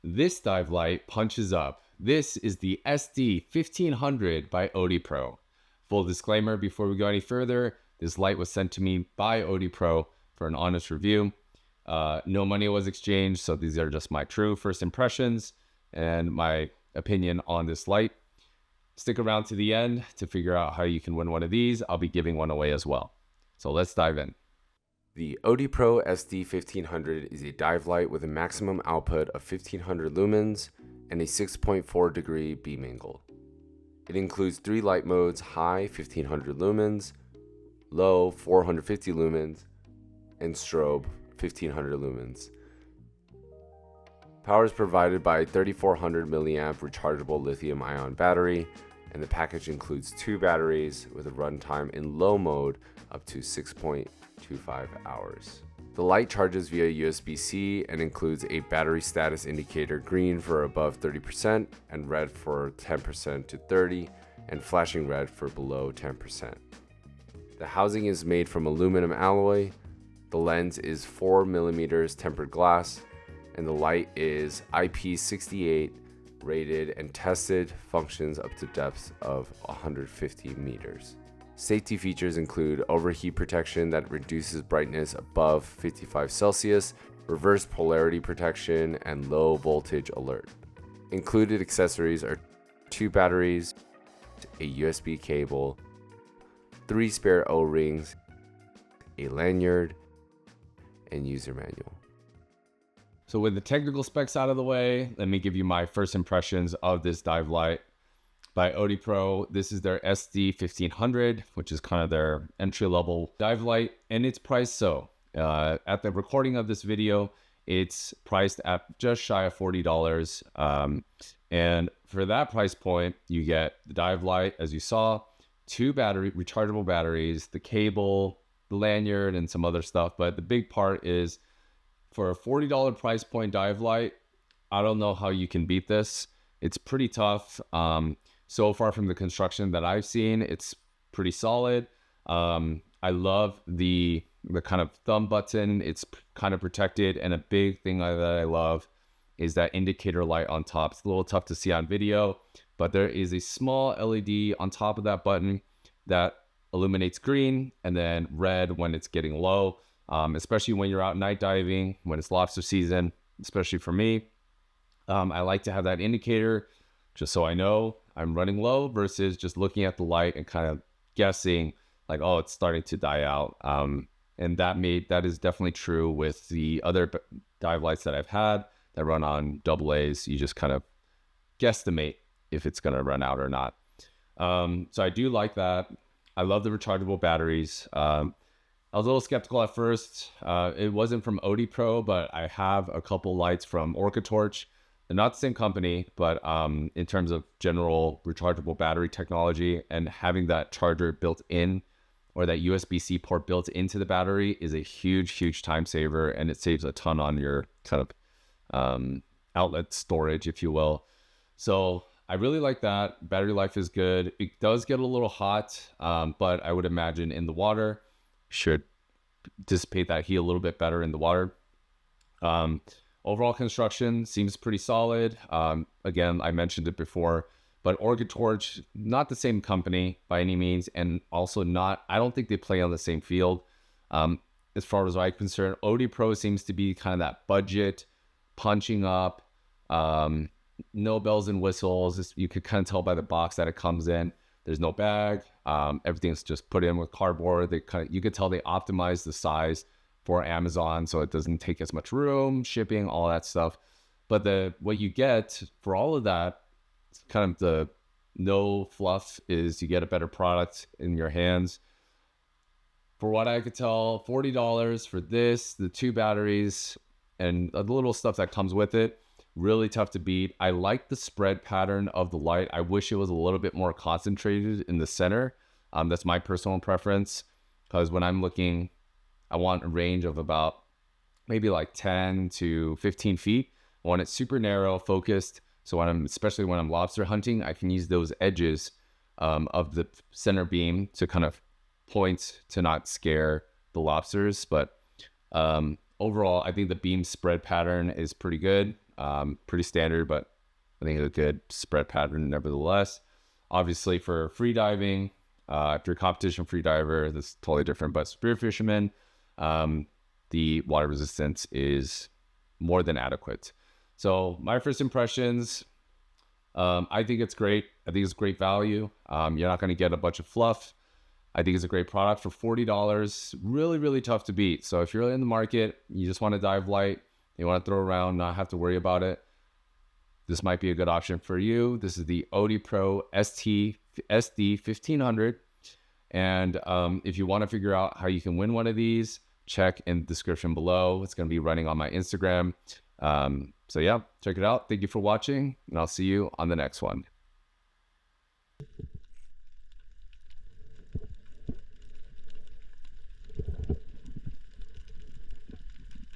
This dive light punches up. This is the SD1500 by Odepro. Full disclaimer before we go any further, this light was sent to me by Odepro for an honest review. No money was exchanged, so these are just my true first impressions and my opinion on this light. Stick around to the end to figure out how you can win one of these. I'll be giving one away as well. So let's dive in. The Odepro SD1500 is a dive light with a maximum output of 1500 lumens and a 6.4 degree beam angle. It includes 3 light modes: high 1500 lumens, low 450 lumens, and strobe 1500 lumens. Power is provided by a 3400 milliamp rechargeable lithium ion battery, and the package includes 2 batteries with a runtime in low mode up to 6.25 hours. The light charges via USB-C and includes a battery status indicator, green for above 30% and red for 10% to 30%, and flashing red for below 10%. The housing is made from aluminum alloy. The lens is 4mm tempered glass, and the light is IP68 rated and tested, functions up to depths of 150 meters. Safety features include overheat protection that reduces brightness above 55 Celsius, reverse polarity protection, and low voltage alert. Included accessories are 2 batteries, a USB cable, 3 spare O-rings, a lanyard, and user manual. So with the technical specs out of the way, let me give you my first impressions of this dive light by Odepro. This is their SD1500, which is kind of their entry-level dive light, and it's priced so. At the recording of this video, it's priced at just shy of $40. And for that price point, you get the dive light, as you saw, 2 rechargeable batteries, the cable, the lanyard, and some other stuff. But the big part is, for a $40 price point dive light, I don't know how you can beat this. It's pretty tough. So far from the construction that I've seen, it's pretty solid. I love the kind of thumb button. It's kind of protected, and a big thing that I love is that indicator light on top. It's a little tough to see on video, but there is a small LED on top of that button that illuminates green and then red when it's getting low, especially when you're out night diving, when it's lobster season, especially for me. I like to have that indicator just so I know I'm running low versus just looking at the light and kind of guessing like, oh, it's starting to die out. And that is definitely true with the other dive lights that I've had that run on AA's. You just kind of guesstimate if it's going to run out or not. So I do like that. I love the rechargeable batteries. I was a little skeptical at first. It wasn't from Odepro, but I have a couple lights from Torch. They're not the same company, but in terms of general rechargeable battery technology, and having that charger built in, or that USB-C port built into the battery, is a huge time saver, and it saves a ton on your kind of outlet storage, if you will. So I really like that. Battery life is good. It does get a little hot, but I would imagine in the water should dissipate that heat a little bit better in the water. Overall construction seems pretty solid. Again, I mentioned it before, but Torch, not the same company by any means, and also I don't think they play on the same field. As far as I'm concerned, Odepro seems to be kind of that budget, punching up, no bells and whistles. You could kind of tell by the box that it comes in. There's no bag. Everything's just put in with cardboard. You could tell they optimized the size for Amazon, so it doesn't take as much room, shipping, all that stuff. But what you get for all of that, kind of the no fluff, is you get a better product in your hands. For what I could tell, $40 for this, the 2 batteries, and the little stuff that comes with it, really tough to beat. I like the spread pattern of the light. I wish it was a little bit more concentrated in the center. That's my personal preference, because when I'm looking, I want a range of about maybe like 10 to 15 feet. I want it super narrow, focused. So especially when I'm lobster hunting, I can use those edges of the center beam to kind of point to not scare the lobsters. But overall, I think the beam spread pattern is pretty good. Pretty standard, but I think a good spread pattern nevertheless. Obviously for free diving, if you're a competition free diver, that's totally different, but spear fishermen, the water resistance is more than adequate. So my first impressions, I think it's great. I think it's great value. You're not going to get a bunch of fluff. I think it's a great product for $40. Really, really tough to beat. So if you're in the market, you just want to dive light, you want to throw around, not have to worry about it, this might be a good option for you. This is the Odepro SD1500. And if you want to figure out how you can win one of these, check in the description below. It's going to be running on my Instagram. So yeah, check it out. Thank you for watching, and I'll see you on the next one.